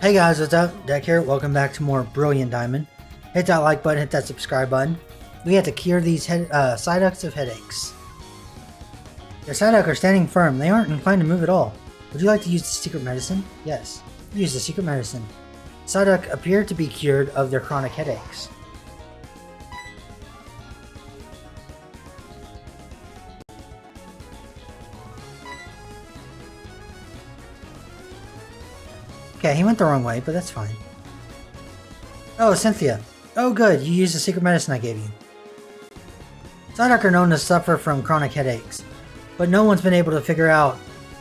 Hey guys, what's up? Deck here. Welcome back to more Brilliant Diamond. Hit that like button, hit that subscribe button. We have to cure these Psyducks of headaches. Your Psyduck are standing firm. They aren't inclined to move at all. Would you like to use the secret medicine? Yes. Use the secret medicine. Psyduck appear to be cured of their chronic headaches. Okay, he went the wrong way, but that's fine. Oh, Cynthia. Oh good, you used the secret medicine I gave you. Psyduck are known to suffer from chronic headaches, but no one's been able to figure out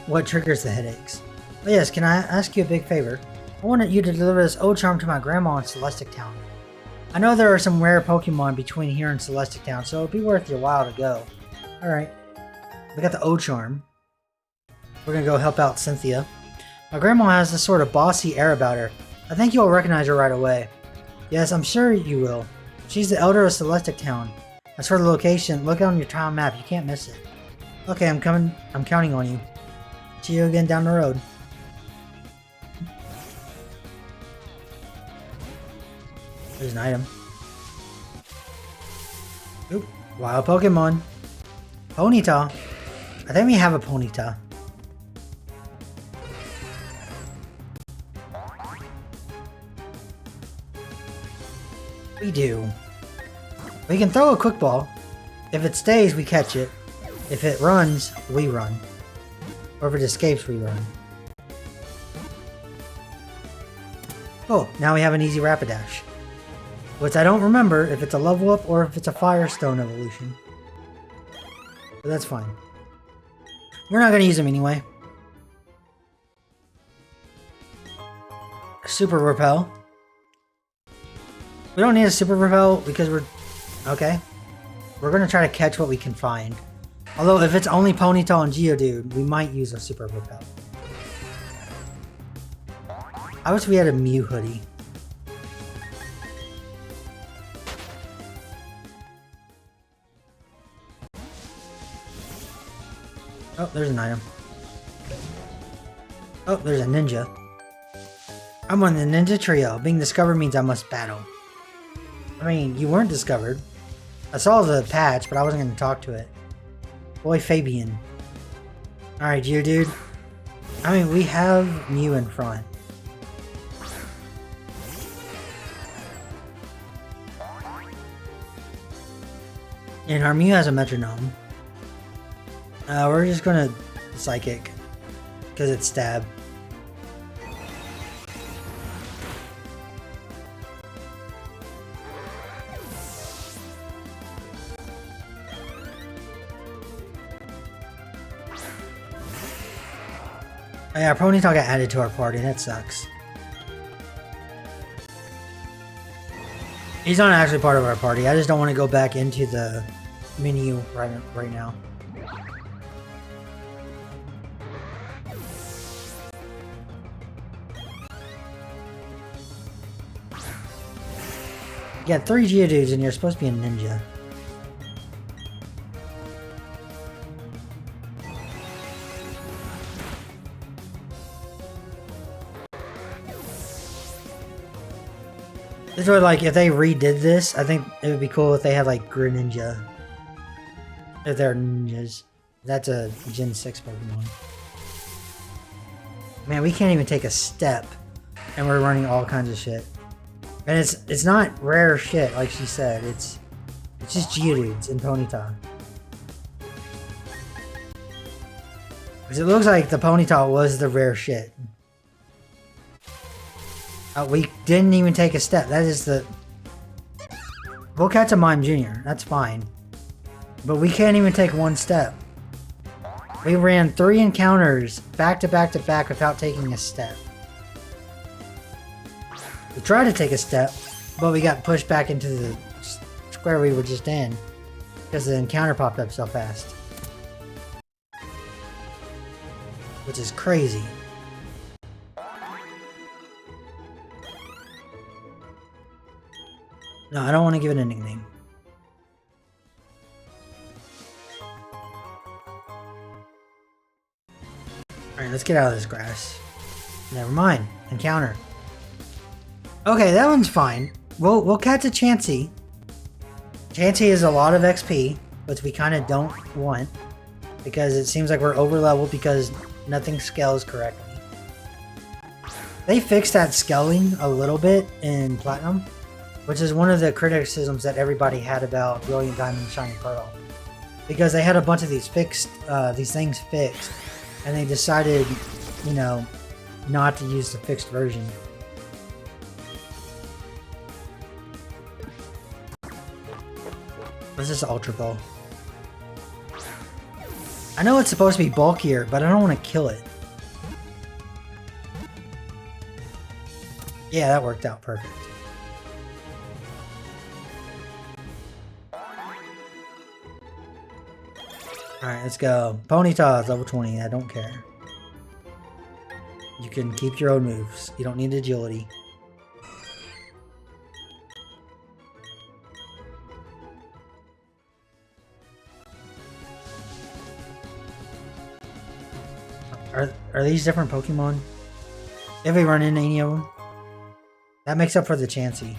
what triggers the headaches. Oh yes, can I ask you a big favor? I wanted you to deliver this O-Charm to my grandma in Celestic Town. I know there are some rare Pokemon between here and Celestic Town, so it'd be worth your while to go. Alright. We got the O-Charm. We're gonna go help out Cynthia. My grandma has this sort of bossy air about her. I think you'll recognize her right away. Yes, I'm sure you will. She's the elder of Celestic Town. As for the location, look on your town map. You can't miss it. Okay, I'm coming. I'm counting on you. See you again down the road. There's an item. Oop, wild Pokemon. Ponyta. I think we have a Ponyta. We do. We can throw a quick ball. If it stays, we catch it. If it runs, we run. Or if it escapes, we run. Oh, now we have an easy Rapidash. Which I don't remember if it's a level up or if it's a Firestone evolution. But that's fine. We're not going to use them anyway. Super Repel. We don't need a Super Repel because we're... Okay. We're going to try to catch what we can find. Although if it's only Ponyta and Geodude, we might use a Super Repel. I wish we had a Mew hoodie. Oh, there's an item. Oh, there's a ninja. I'm on the ninja trio. Being discovered means I must battle. I mean, you weren't discovered. I saw the patch, but I wasn't going to talk to it. Boy, Fabian. Alright, Geodude. I mean, we have Mew in front. And our Mew has a metronome. We're just going to Psychic. Because it's stab. Oh yeah, our Ponyta got added to our party. That sucks. He's not actually part of our party. I just don't want to go back into the menu right now. You got 3 Geodudes and you're supposed to be a ninja. This would, like, if they redid this, I think it would be cool if they had, like, Greninja. If they're ninjas. That's a Gen 6 Pokemon. Man, we can't even take a step. And we're running all kinds of shit. And it's not rare shit, like she said. It's just Geodudes and Ponyta. Because it looks like the Ponyta was the rare shit. We didn't even take a step. That is the... We'll catch a Mime Jr. That's fine. But we can't even take one step. We ran 3 encounters back to back to back without taking a step. We tried to take a step, but we got pushed back into the square we were just in. Because the encounter popped up so fast. Which is crazy. No, I don't want to give it a nickname. Alright, let's get out of this grass. Never mind. Encounter. Okay, that one's fine. We'll catch a Chansey. Chansey is a lot of XP, which we kind of don't want. Because it seems like we're over leveled because nothing scales correctly. They fixed that scaling a little bit in Platinum, which is one of the criticisms that everybody had about Brilliant Diamond and Shining Pearl. Because they had a bunch of these things fixed, and they decided, you know, not to use the fixed version. What's this Ultra Ball? I know it's supposed to be bulkier, but I don't want to kill it. Yeah, that worked out perfect. Alright, let's go. Ponyta is level 20, I don't care. You can keep your own moves. You don't need agility. Are these different Pokemon? If we run into any of them? That makes up for the Chansey.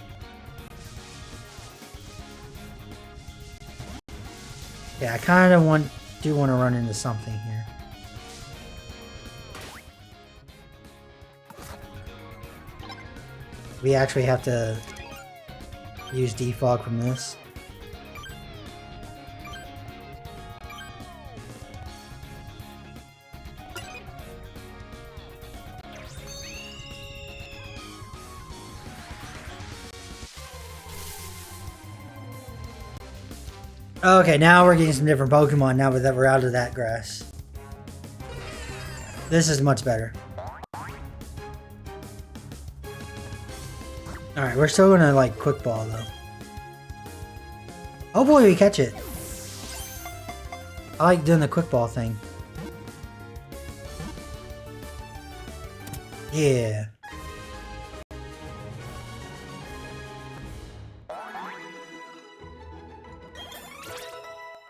Yeah, I kind of do want to run into something here. We actually have to use defog from this. Okay, now we're getting some different Pokemon now that we're out of that grass. This is much better. Alright, we're still gonna like quick ball though. Hopefully we catch it. I like doing the quick ball thing. Yeah.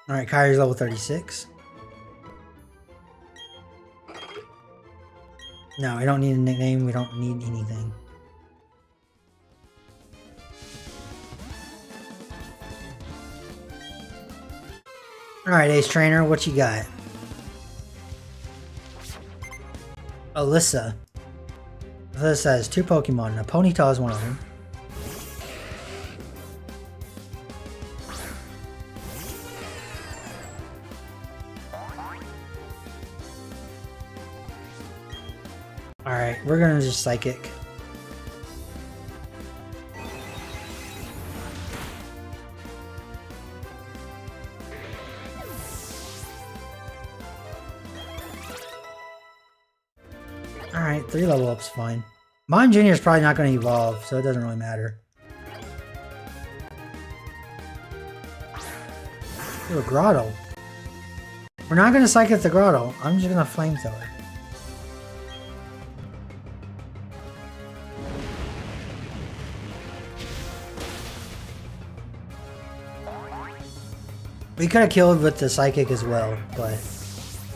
Alright, Kyrie's level 36. No, we don't need a nickname, we don't need anything. Alright, Ace Trainer, what you got? Alyssa. Alyssa has 2 Pokemon, a Ponyta is one of them. Alright, we're gonna just Psychic. Alright, 3 level up's fine. Mine Junior is probably not going to evolve, so it doesn't really matter. Ooh, a Grotto. We're not going to Psychic the Grotto. I'm just going to Flamethrower. We could have killed with the Psychic as well, but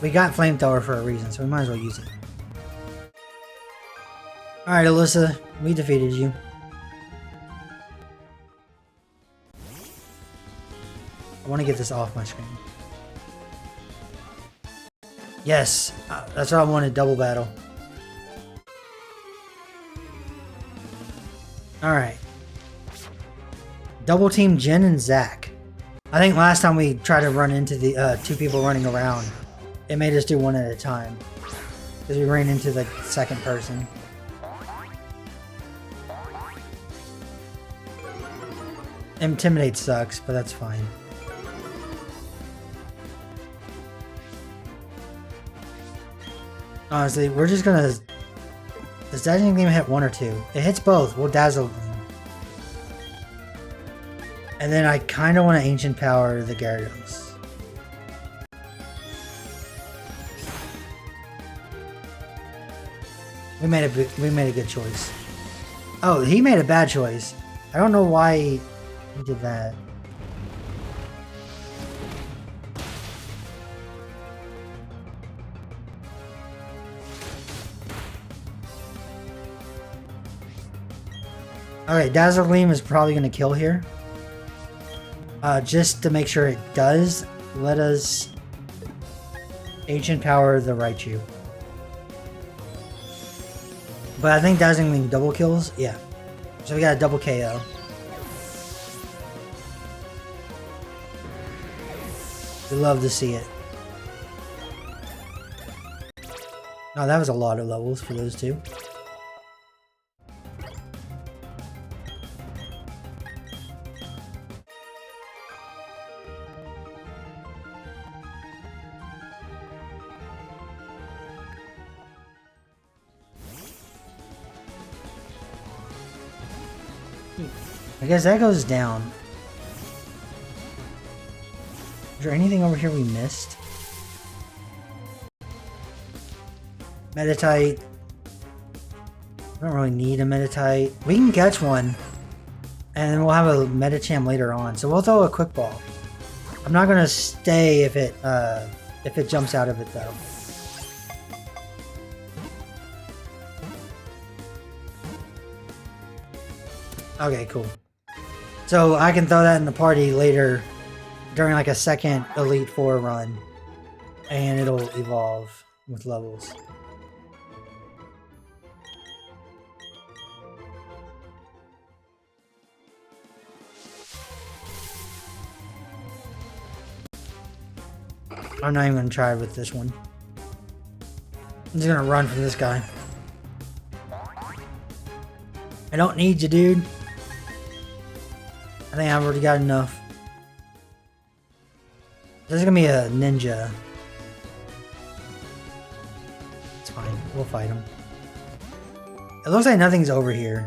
we got Flamethrower for a reason, so we might as well use it. Alright, Alyssa, we defeated you. I want to get this off my screen. Yes, that's what I wanted, double battle. Alright. Double team Jen and Zach. I think last time we tried to run into the 2 people running around, it made us do one at a time. Because we ran into the second person. Intimidate sucks, but that's fine. Honestly, we're just gonna... Does Dazzling Gleam hit 1 or 2? It hits both. We'll Dazzle Gleam. And then I kind of want to Ancient Power the Gyarados. We made a good choice. Oh, he made a bad choice. I don't know why he did that. Okay, Dazzle Gleam is probably going to kill here. Just to make sure it does, let us Ancient Power the Raichu. But I think Dazzling Gleam double kills. Yeah. So we got a double KO. We love to see it. Oh, that was a lot of levels for those two. I guess that goes down. Is there anything over here we missed? Meditite. I don't really need a Meditite. We can catch one. And then we'll have a Medicham later on. So we'll throw a Quick Ball. I'm not gonna stay if it jumps out of it though. Okay, cool. So I can throw that in the party later during like a second Elite Four run. And it'll evolve with levels. I'm not even gonna try with this one. I'm just gonna run from this guy. I don't need you, dude. I think I've already got enough. This is gonna be a ninja. It's fine. We'll fight him. It looks like nothing's over here.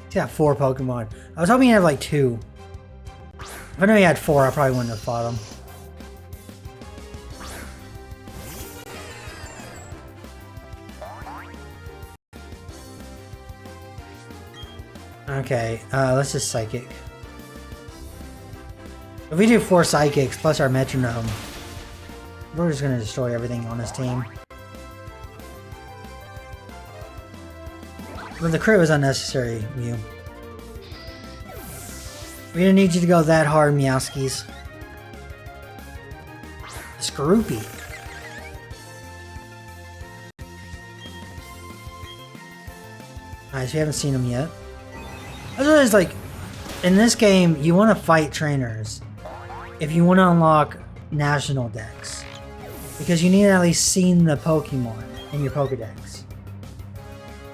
He's got 4 Pokemon. I was hoping he'd have like 2. If I knew he had 4, I probably wouldn't have fought him. Okay, let's just Psychic. If we do 4 Psychics plus our Metronome, we're just gonna destroy everything on this team. But the crit was unnecessary, Mew. We didn't need you to go that hard, Meowskis. Scroopy. Nice, we haven't seen him yet. I realized, like, in this game, you want to fight trainers if you want to unlock national decks. Because you need to at least seen the Pokemon in your Pokedex.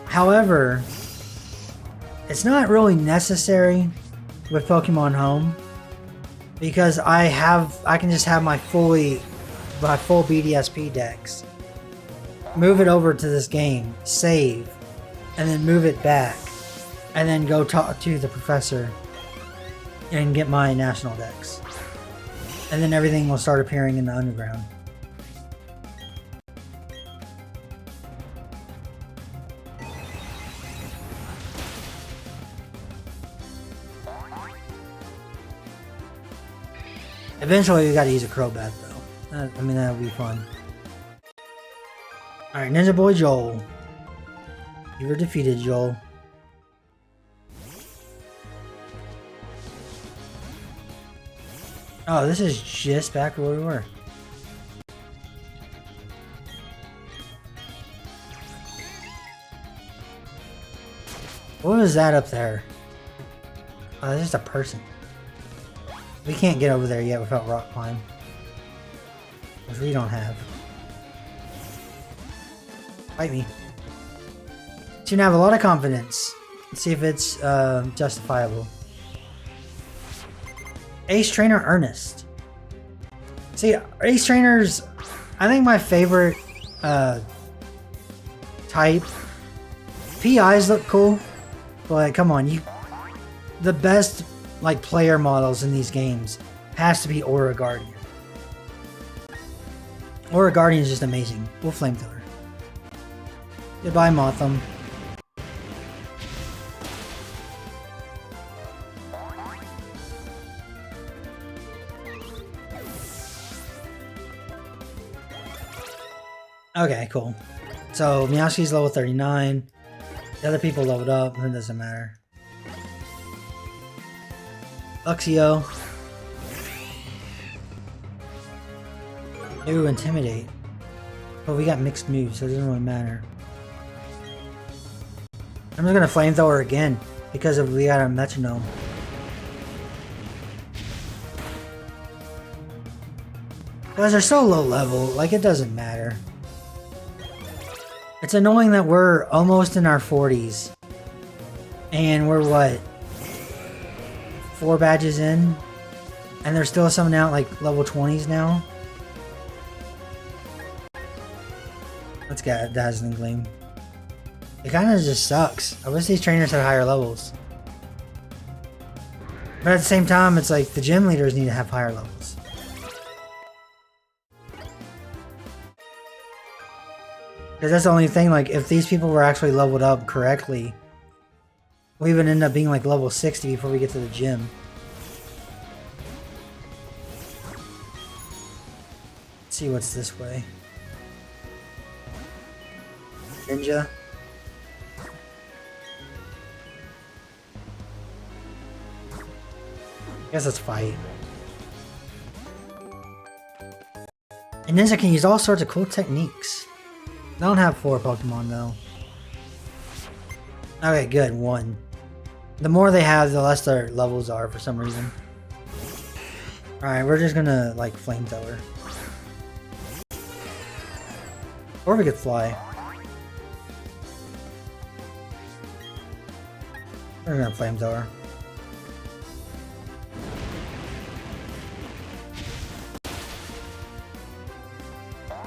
However, it's not really necessary with Pokemon Home. Because I can just have my full BDSP decks. Move it over to this game, save, and then move it back. And then go talk to the professor and get my national decks. And then everything will start appearing in the underground. Eventually we gotta use a Crobat though. I mean, that'll be fun. Alright, Ninja Boy Joel. You were defeated, Joel. Oh, this is just back where we were. What was that up there? Oh, that's just a person. We can't get over there yet without Rock Climb. Which we don't have. Fight me. Shouldn't have a lot of confidence. Let's see if it's justifiable. Ace Trainer Ernest. See, Ace Trainers, I think my favorite type. PIs look cool, but come on, the best like player models in these games has to be Aura Guardian. Aura Guardian is just amazing. We'll Flamethrower. Goodbye, Motham. Okay, cool. So Meowski's level 39. The other people leveled up, it doesn't matter. Luxio. Ooh, Intimidate. But we got mixed moves, so it doesn't really matter. I'm just gonna Flamethrower again, because we got a Metronome. Because they're so low level, like it doesn't matter. It's annoying that we're almost in our 40s. And we're what? 4 badges in? And there's still some out like level 20s now? Let's get a Dazzling Gleam. It kinda just sucks. I wish these trainers had higher levels. But at the same time, it's like the gym leaders need to have higher levels. Because that's the only thing, like, if these people were actually leveled up correctly, we would end up being like level 60 before we get to the gym. Let's see what's this way. Ninja. Guess let's fight. And Ninja can use all sorts of cool techniques. They don't have 4 Pokemon though. Okay, good. 1. The more they have, the less their levels are for some reason. Alright, we're just gonna like Flamethrower. Or we could fly. We're gonna Flamethrower.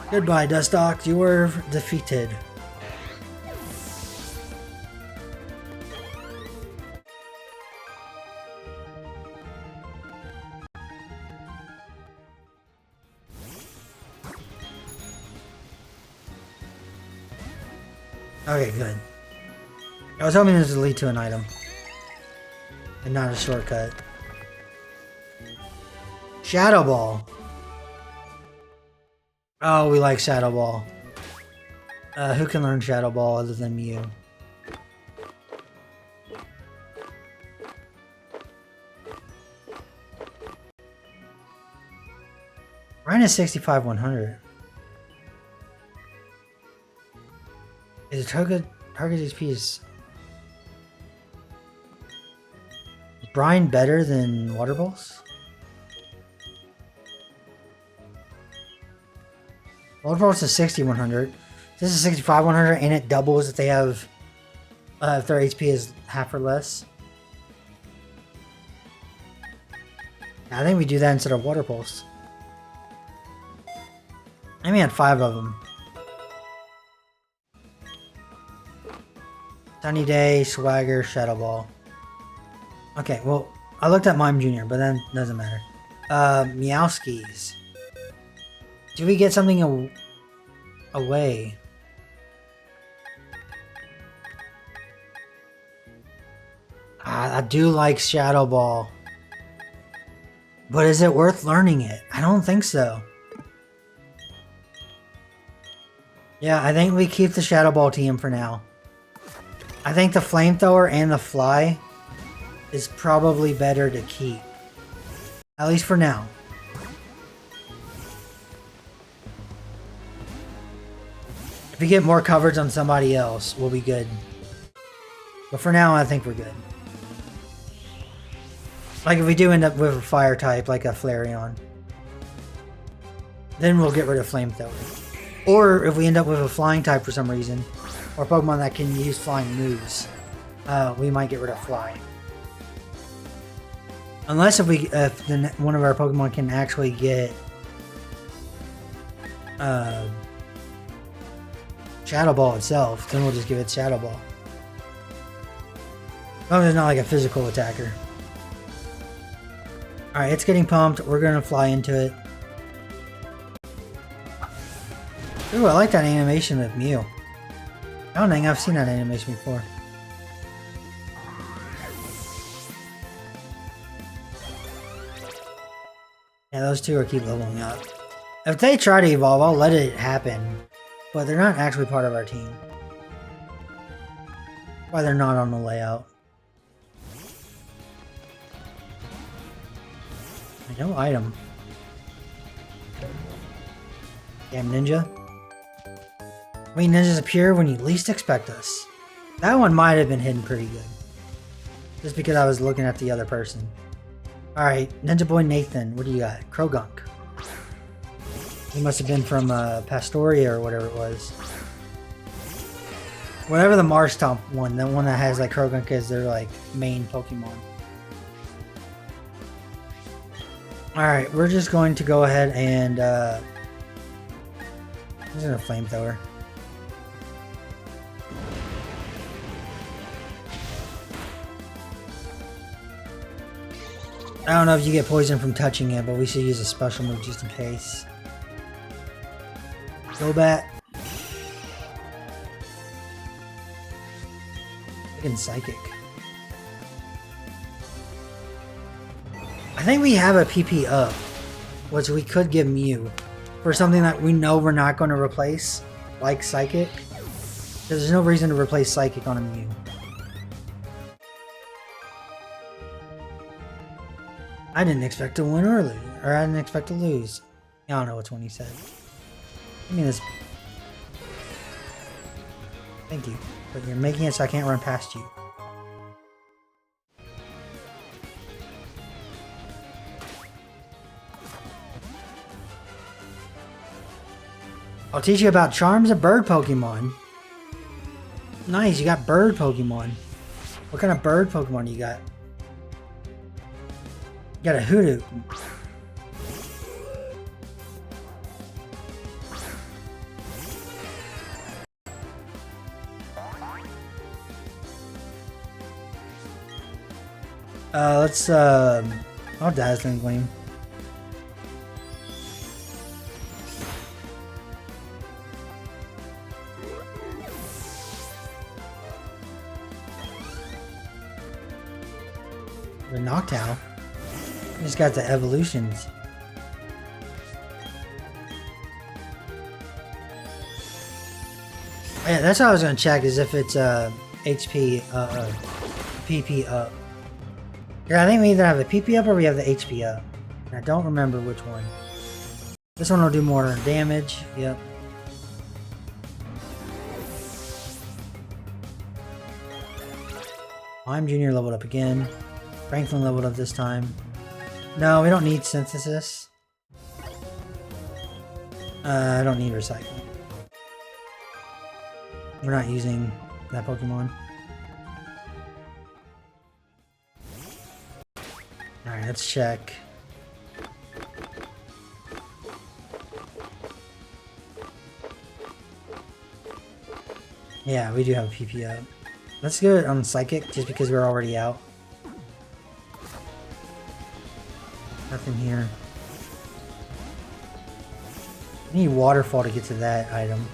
Goodbye, Dustox. You were defeated. Okay, good. I was hoping this would lead to an item. And not a shortcut. Shadow Ball. Oh, we like Shadow Ball. Who can learn Shadow Ball other than Mew? Ryan is 65-100. Is it target HP is Brian better than Water Balls? Water Balls is 60-100. This is 65-100 and it doubles if they have if their HP is half or less. I think we do that instead of Water Pulse. I mean, had 5 of them. Sunny Day, Swagger, Shadow Ball. Okay, well, I looked at Mime Jr., but then doesn't matter. Meowskis. Do we get something away? I do like Shadow Ball. But is it worth learning it? I don't think so. Yeah, I think we keep the Shadow Ball team for now. I think the Flamethrower and the Fly is probably better to keep. At least for now. If we get more coverage on somebody else, we'll be good. But for now, I think we're good. Like if we do end up with a fire type, like a Flareon, then we'll get rid of Flamethrower. Or if we end up with a flying type for some reason, or a Pokemon that can use flying moves, we might get rid of Fly. Unless if one of our Pokemon can actually get Shadow Ball itself, then we'll just give it Shadow Ball. As long as it's not like a physical attacker. Alright, it's getting pumped. We're gonna fly into it. Ooh, I like that animation with Mew. I don't think I've seen that animation before. Yeah, those two are keep leveling up. If they try to evolve, I'll let it happen. but they're not actually part of our team. Why they're not on the layout. No item. Damn ninja. Wait, ninjas appear when you least expect us. That one might have been hidden pretty good. Just because I was looking at the other person. Alright, Ninja Boy Nathan, what do you got? Krogunk. He must have been from Pastoria or whatever it was. Whatever the Marshtomp one, the one that has like Krogunk as their like main Pokemon. Alright, we're just going to go ahead and this is a flamethrower. I don't know if you get poisoned from touching it, but we should use a special move just in case. Golbat. Freaking Psychic. I think we have a PP up, which we could give Mew for something that we know we're not going to replace, like Psychic. There's no reason to replace Psychic on a Mew. I didn't expect to win or lose, or I didn't expect to lose. I don't know which one he said. Give me this. Thank you, but you're making it so I can't run past you. I'll teach you about charms of bird Pokemon. Nice, you got bird Pokemon. What kind of bird Pokemon you got? You got a Hoodoo. Let's I'll Dazzling Gleam. The Noctowl. Just got the evolutions. Oh, yeah, that's how I was gonna check, is if it's HP PP up. Yeah, I think we either have the PP up or we have the HP up. And I don't remember which one. This one will do more damage. Yep. I'm Junior leveled up again. Franklin leveled up this time. No, we don't need Synthesis. I don't need Recycle. We're not using that Pokemon. Alright, let's check. Yeah, we do have a PP up. Let's go on Psychic, just because we're already out. Nothing here. I need Waterfall to get to that item.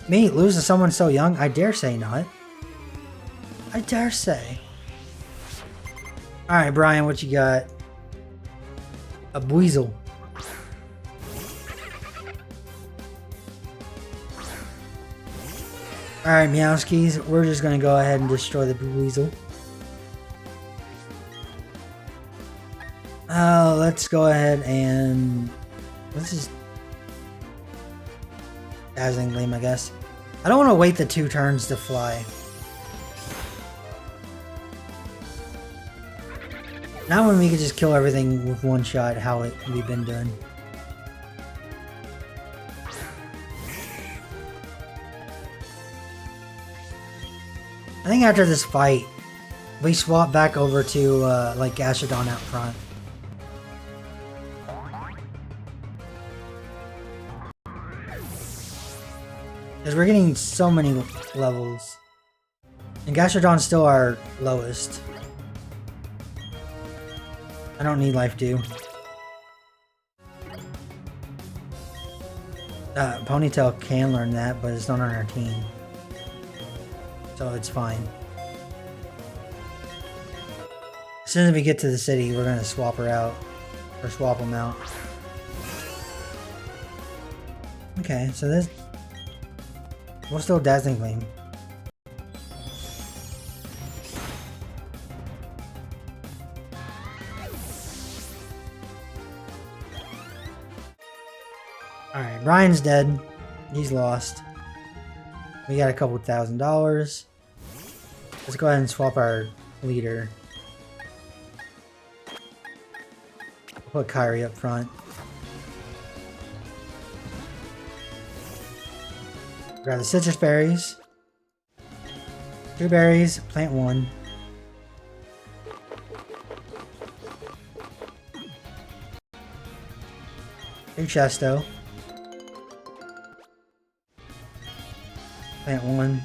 Me, lose to someone so young? I dare say not. I dare say. Alright, Brian, what you got? A Buizel. Alright, Meowskis, we're just gonna go ahead and destroy the Buizel. Let's go ahead and... let's just... Dazzling Gleam, I guess. I don't want to wait the 2 turns to fly. Now when we can just kill everything with 1 shot, how we've been doing. I think after this fight, we swap back over to like Gastrodon out front. Because we're getting so many levels. And Gastrodon's still our lowest. I don't need Life Dew. Ponytail can learn that, but it's not on our team. So it's fine. As soon as we get to the city, we're gonna swap her out. Or swap them out. Okay, so this... We'll still Dazzling Gleam. Alright, Brian's dead. He's lost. We got a couple $1,000. Let's go ahead and swap our leader. Put Kyrie up front. Grab the citrus berries. 2 berries, plant 1. Two Chesto. Plant 1.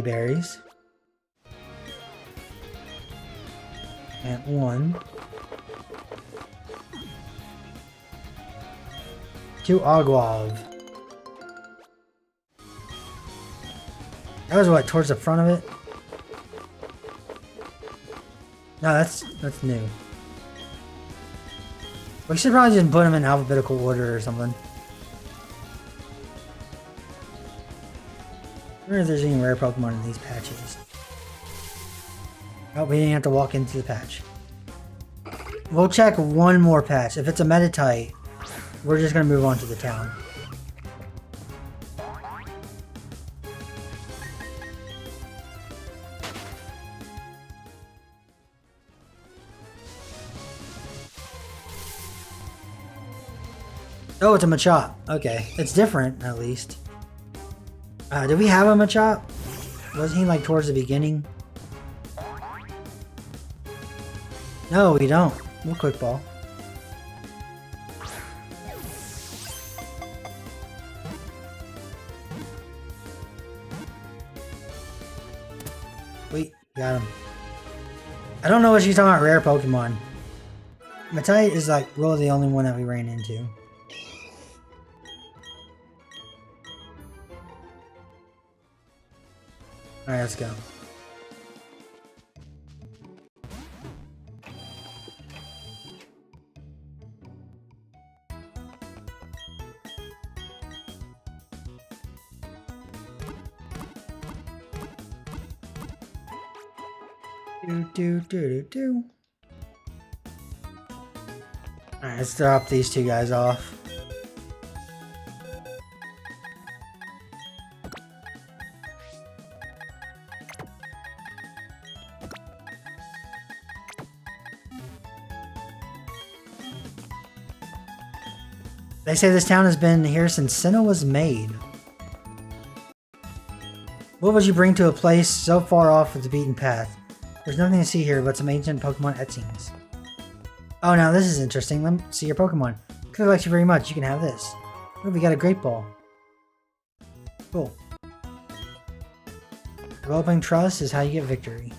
Berries. Plant 1. 2 Aguav. That was what, towards the front of it? No, that's new. We should probably just put them in alphabetical order or something. I wonder if there's any rare Pokemon in these patches. Oh, we didn't have to walk into the patch. We'll check one more patch. If it's a Meditite, we're just gonna move on to the town. Oh, it's a Machop. Okay, it's different at least. Did we have a Machop? Wasn't he like towards the beginning? No, we don't. We'll Quick Ball. Wait, got him. I don't know what she's talking about rare Pokemon. Meditite is like really the only one that we ran into. Alright, let's go. Do. Alright, let's drop these two guys off. They say this town has been here since Sinnoh was made. What would you bring to a place so far off of the beaten path? There's nothing to see here but some ancient Pokemon etchings. Oh, now this is interesting. Let me see your Pokemon. Clearly likes you very much. You can have this. Oh, we got a Great Ball. Cool. Developing trust is how you get victory.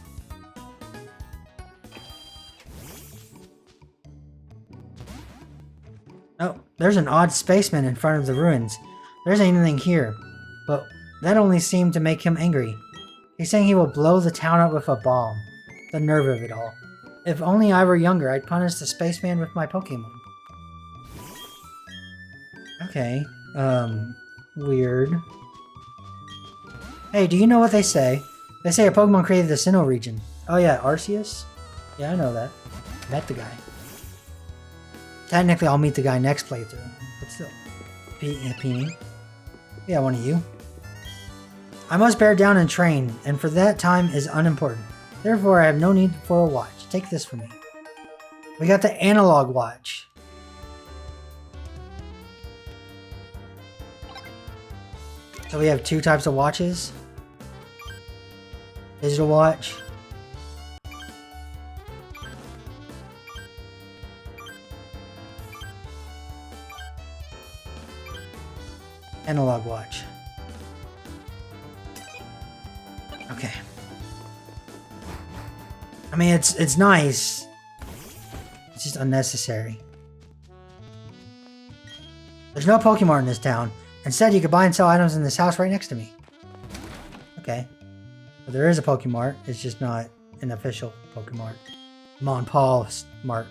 Oh, there's an odd spaceman in front of the ruins. There isn't anything here, but that only seemed to make him angry. He's saying he will blow the town up with a bomb. The nerve of it all. If only I were younger, I'd punish the spaceman with my Pokemon. Okay, weird. Hey, do you know what they say? They say a Pokemon created the Sinnoh region. Oh yeah, Arceus? Yeah, I know that. Met the guy. Technically, I'll meet the guy next playthrough, but still. Peony. Yeah, one of you. I must bear down and train, and for that time is unimportant. Therefore, I have no need for a watch. Take this from me. We got the analog watch. So we have 2 types of watches. Digital watch. Analog watch. Okay. I mean, it's nice. It's just unnecessary. There's no Pokemon in this town. Instead, you can buy and sell items in this house right next to me. Okay. Well, there is a Pokemart. It's just not an official Pokemon. Paul Smart.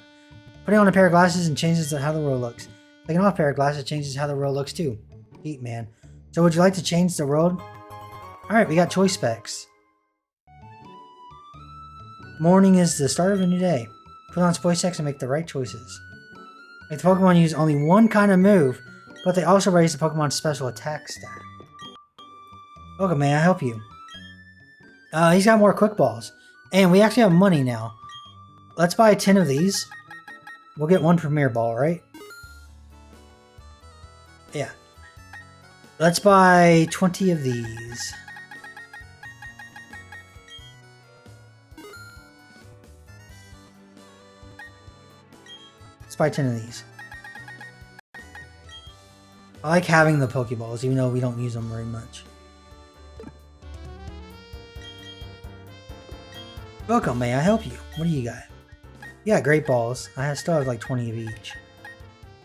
Putting on a pair of glasses and changes how the world looks. Taking off a pair of glasses changes how the world looks too. Heat man. So would you like to change the world? Alright, we got choice specs. Morning is the start of a new day. Put on voice checks and make the right choices. Make the Pokemon use only one kind of move, but they also raise the Pokemon's special attack stat. Welcome, may I help you? He's got more quick balls. And we actually have money now. Let's buy 10 of these. We'll get one Premier Ball, right? Yeah. Let's buy 20 of these. Let's buy 10 of these. I like having the Pokeballs, even though we don't use them very much. Welcome, may I help you? What do you got? You got great balls. I still have like 20 of each.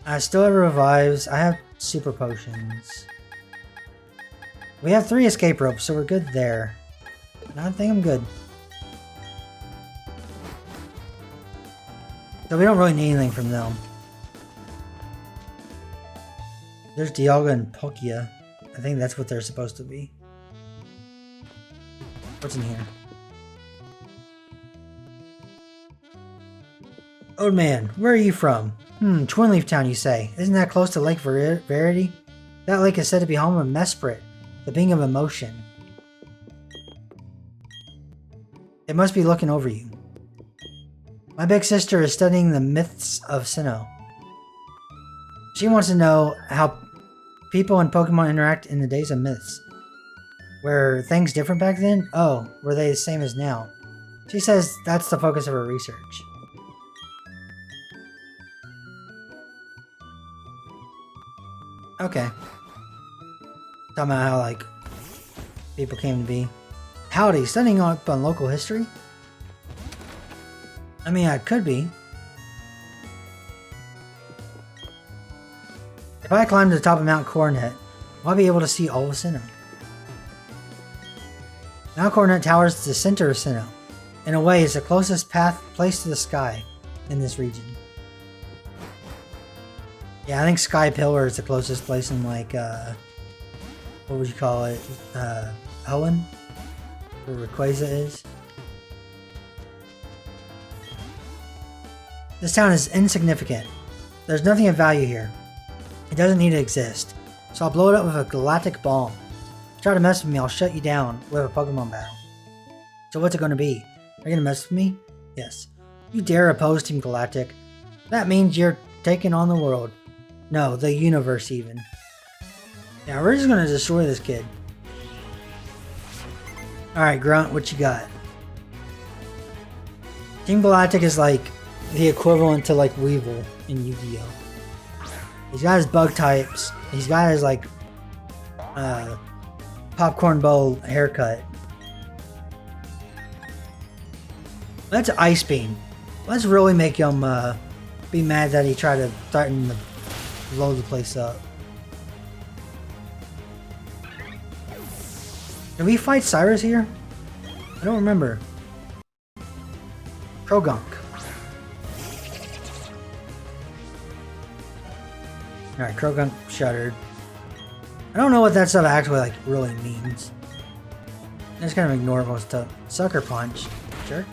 I still have revives. I have super potions. We have 3 escape ropes, so we're good there. I think I'm good. So we don't really need anything from them. There's Dialga and Palkia. I think that's what they're supposed to be. What's in here? Old man, where are you from? Twin Leaf Town, you say. Isn't that close to Lake Verity? That lake is said to be home of Mesprit, the being of emotion. It must be looking over you. My big sister is studying the myths of Sinnoh. She wants to know how people and Pokemon interact in the days of myths. Were things different back then? Oh, were they the same as now? She says that's the focus of her research. Okay. Talking about how, like, people came to be. Howdy, studying up on local history? I mean, I could be. If I climb to the top of Mount Coronet, will I be able to see all of Sinnoh? Mount Coronet towers to the center of Sinnoh. In a way, it's the closest place to the sky in this region. Yeah, I think Sky Pillar is the closest place in, like, what would you call it? Owen? Where Rayquaza is. This town is insignificant. There's nothing of value here. It doesn't need to exist. So I'll blow it up with a galactic bomb. If you try to mess with me, I'll shut you down with a Pokemon battle. So what's it going to be? Are you going to mess with me? Yes. You dare oppose Team Galactic? That means you're taking on the world. No, the universe even. Yeah, we're just gonna destroy this kid. Alright, Grunt, what you got? Team Galactic is like the equivalent to like Weevil in Yu-Gi-Oh! He's got his bug types. He's got his like popcorn bowl haircut. Let's Ice Beam. Let's really make him be mad that he tried to threaten to blow the place up. Did we fight Cyrus here? I don't remember. Krogunk. Alright, Krogunk shuddered. I don't know what that stuff actually like really means. I just kind of ignore most stuff. Sucker Punch. Jerk.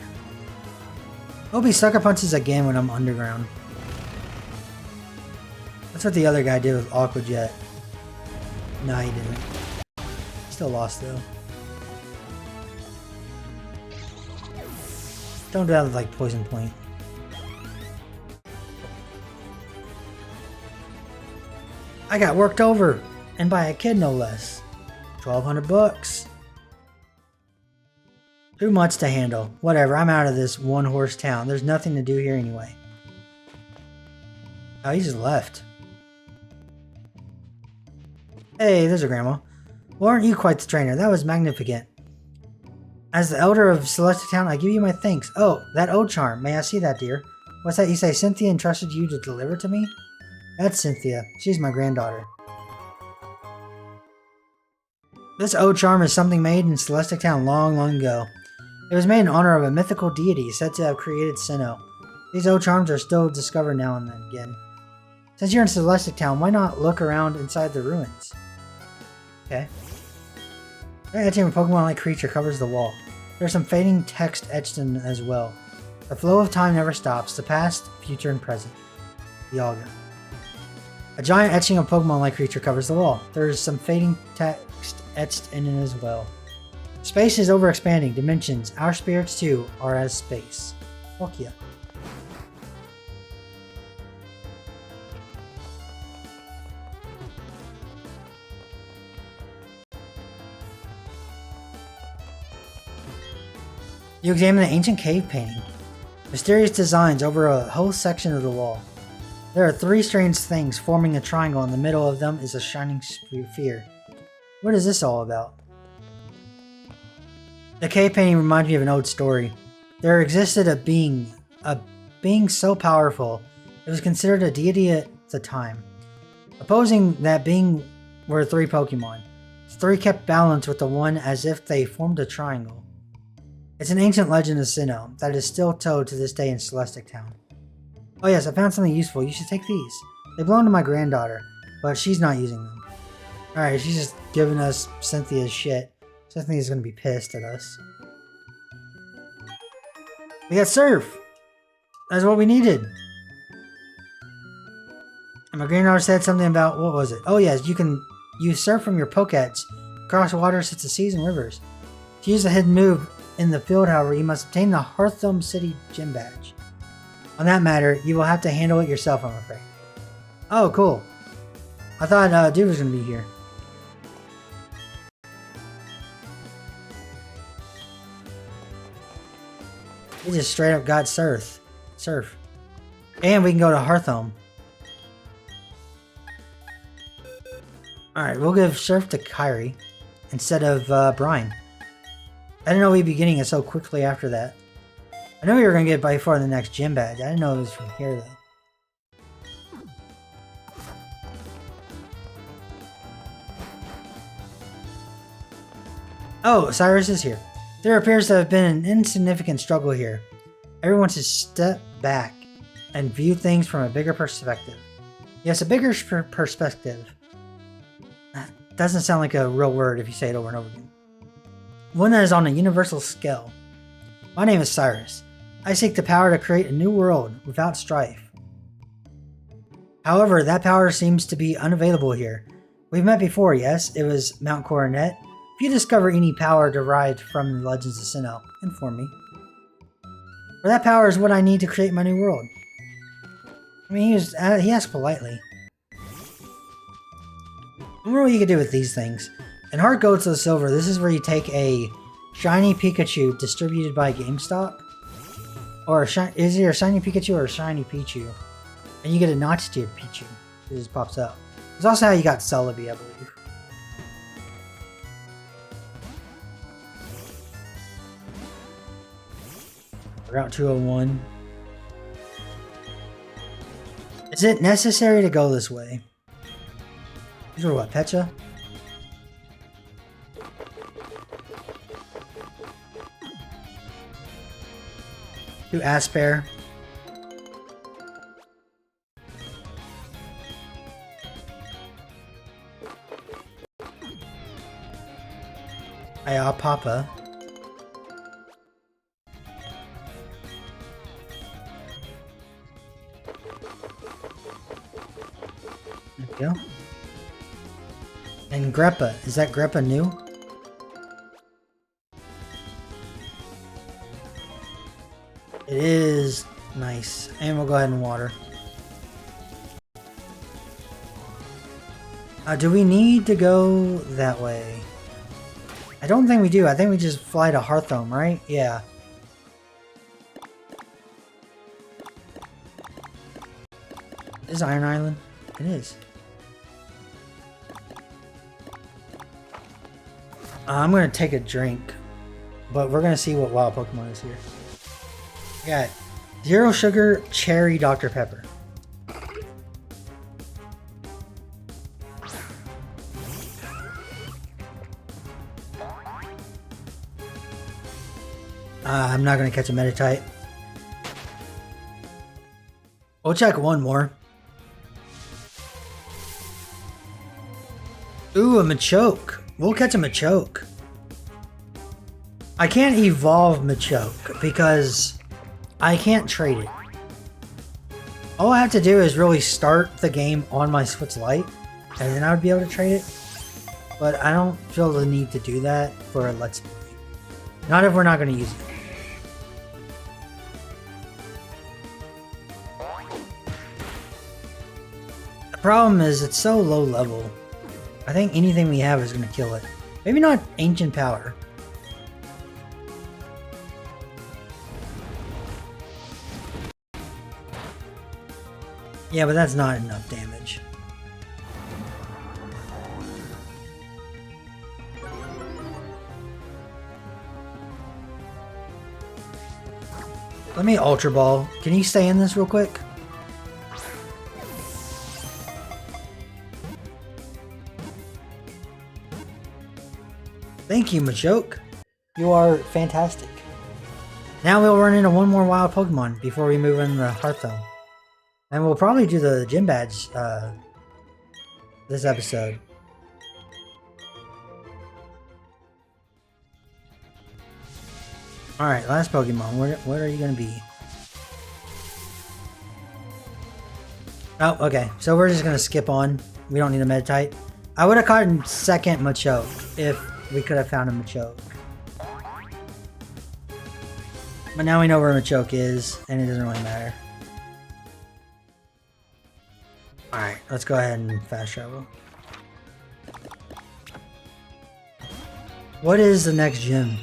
Hope he Sucker Punches again when I'm underground. That's what the other guy did with Aqua Jet. No, he didn't. Still lost though. Don't do that with like Poison Point. I got worked over, and by a kid no less. 1,200 bucks. Too much to handle. Whatever, I'm out of this one-horse town. There's nothing to do here anyway. Oh, he just left. Hey, there's a grandma. Well, aren't you quite the trainer? That was magnificent. As the elder of Celestic Town, I give you my thanks. Oh, that ode charm. May I see that, dear? What's that you say? Cynthia entrusted you to deliver to me? That's Cynthia. She's my granddaughter. This ode charm is something made in Celestic Town long, long ago. It was made in honor of a mythical deity said to have created Sinnoh. These old charms are still discovered now and then again. Since you're in Celestic Town, why not look around inside the ruins? Okay. That etching of a Pokemon-like creature covers the wall. There's some fading text etched in as well. The flow of time never stops, the past, future, and present. Yaga. A giant etching of a Pokemon-like creature covers the wall. There's some fading text etched in it as well. Space is over-expanding dimensions. Our spirits, too, are as space. Fuck yeah. You examine the ancient cave painting. Mysterious designs over a whole section of the wall. There are three strange things forming a triangle. In the middle of them is a shining sphere. What is this all about? The cave painting reminds me of an old story. There existed a being so powerful, it was considered a deity at the time. Opposing that being were three Pokemon. The three kept balance with the one as if they formed a triangle. It's an ancient legend of Sinnoh that is still told to this day in Celestic Town. Oh yes, I found something useful. You should take these. They belong to my granddaughter, but she's not using them. Alright, she's just giving us Cynthia's shit. Cynthia's gonna be pissed at us. We got Surf! That's what we needed. And my granddaughter said something about, what was it? Oh yes, you can use Surf from your Pokédex. Cross water such as seas and rivers. To use a hidden move in the field, however, you must obtain the Heartbound City Gym Badge. On that matter, you will have to handle it yourself, I'm afraid. Oh, cool. I thought dude was gonna be here. We just straight up got Surf. And we can go to Heartbound. Alright, we'll give Surf to Kyrie instead of Brian. I didn't know we'd be getting it so quickly after that. I knew we were going to get it by far the next gym badge. I didn't know it was from here though. Oh, Cyrus is here. There appears to have been an insignificant struggle here. Everyone should step back and view things from a bigger perspective. Yes, a bigger perspective. That doesn't sound like a real word if you say it over and over again. One that is on a universal scale. My name is Cyrus. I seek the power to create a new world without strife. However, that power seems to be unavailable here. We've met before, yes? It was Mount Coronet. If you discover any power derived from the Legends of Sinnoh, inform me. For that power is what I need to create my new world. I mean, he asked politely. I wonder what you could do with these things. In Heart Gold to Silver, this is where you take a shiny Pikachu distributed by GameStop. Or is it a shiny Pikachu or a shiny Pichu? And you get a notch-tiered Pichu. It just pops up. It's also how you got Celebi, I believe. Route 201. Is it necessary to go this way? These are what, Pecha? To Asper. Papa. There we go. And Greppa. Is that Greppa new? It is nice. And we'll go ahead and water. Do we need to go that way? I don't think we do. I think we just fly to Heartbound, right? Yeah. Is Iron Island? It is. I'm gonna take a drink, but we're gonna see what wild Pokemon is here. We got Zero Sugar Cherry Dr. Pepper. I'm not going to catch a Meditite. We'll check one more. Ooh, a Machoke. We'll catch a Machoke. I can't evolve Machoke because I can't trade it. All I have to do is really start the game on my Switch Lite, and then I would be able to trade it. But I don't feel the need to do that for a Let's Play. Not if we're not going to use it. The problem is it's so low level. I think anything we have is going to kill it. Maybe not Ancient Power. Yeah, but that's not enough damage. Let me Ultra Ball. Can you stay in this real quick? Thank you, Machoke. You are fantastic. Now we'll run into one more wild Pokemon before we move into the Heartbound. And we'll probably do the gym badge this episode. Alright, last Pokemon. Where are you going to be? Oh, okay. So we're just going to skip on. We don't need a Meditite. I would have caught in second Machoke if we could have found a Machoke. But now we know where Machoke is, and it doesn't really matter. Alright, let's go ahead and fast travel. What is the next gym?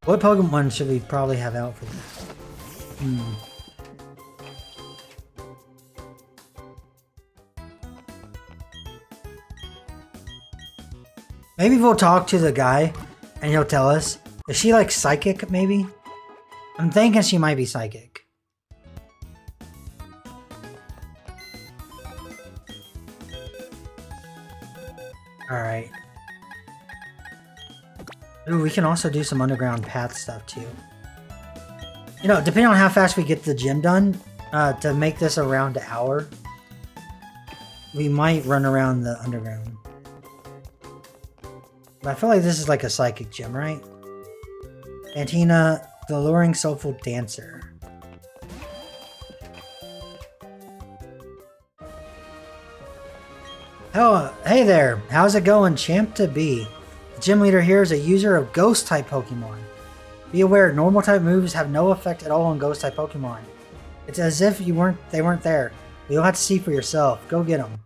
What Pokemon should we probably have out for this? Maybe we'll talk to the guy and he'll tell us. Is she like psychic, maybe? I'm thinking she might be psychic. Alright. Ooh, we can also do some underground path stuff too. You know, depending on how fast we get the gym done, to make this around an hour, we might run around the underground. But I feel like this is like a psychic gym, right? Cantina, the Alluring Soulful Dancer. Oh, hey there. How's it going, champ to be? The gym leader here is a user of ghost type Pokemon. Be aware, normal type moves have no effect at all on ghost type Pokemon. It's as if they weren't there. You'll have to see for yourself. Go get them.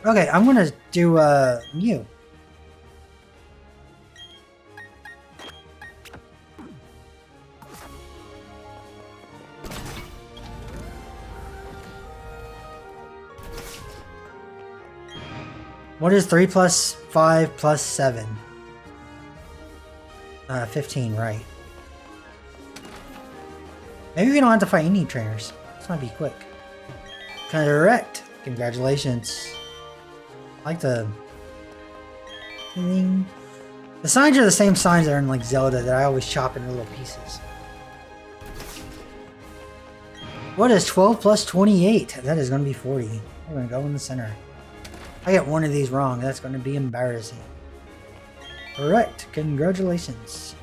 Okay, I'm gonna do Mew. What is 3 plus 5 plus 7? 15, right. Maybe we don't have to fight any trainers. This might be quick. Correct. Congratulations. I like the... The signs are the same signs that are in like Zelda that I always chop into little pieces. What is 12 plus 28? That is going to be 40. We're going to go in the center. I get one of these wrong. That's going to be embarrassing. Correct. Congratulations.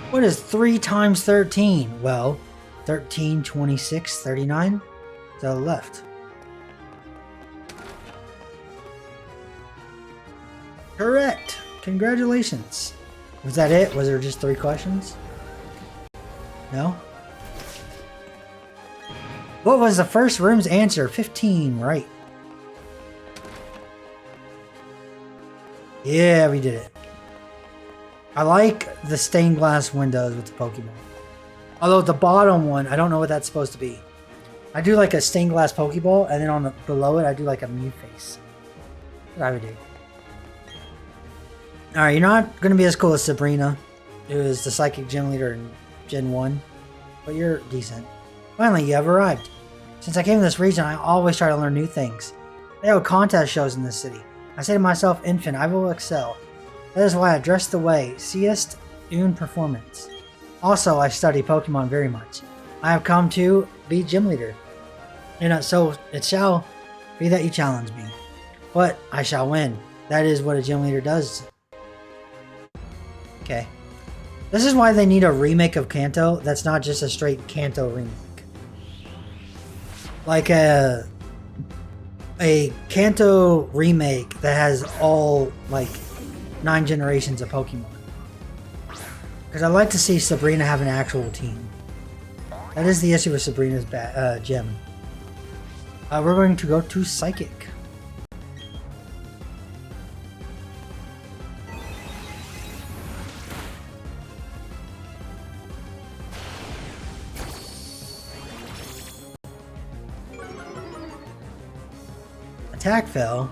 What is 3 times 13? Well, 13, 26, 39. To the left. Correct. Congratulations. Was that it? Was there just 3 questions? No? What was the first room's answer? 15, right. Yeah, we did it. I like the stained glass windows with the Pokemon. Although the bottom one, I don't know what that's supposed to be. I do like a stained glass Pokeball, and then on the below it, I do like a Mew face. That's what I would do. Alright, you're not going to be as cool as Sabrina, who is the Psychic Gym Leader in Gen 1, but you're decent. Finally, you have arrived. Since I came to this region, I always try to learn new things. They have contest shows in this city. I say to myself, infant, I will excel. That is why I dress the way. Seest une performance. Also, I study Pokemon very much. I have come to be gym leader. So it shall be that you challenge me. But I shall win. That is what a gym leader does. Okay. This is why they need a remake of Kanto that's not just a straight Kanto remake. Like a Kanto remake that has all, like, 9 generations of Pokemon. Because I'd like to see Sabrina have an actual team. That is the issue with Sabrina's gym. We're going to go to Psychic. Attack fell.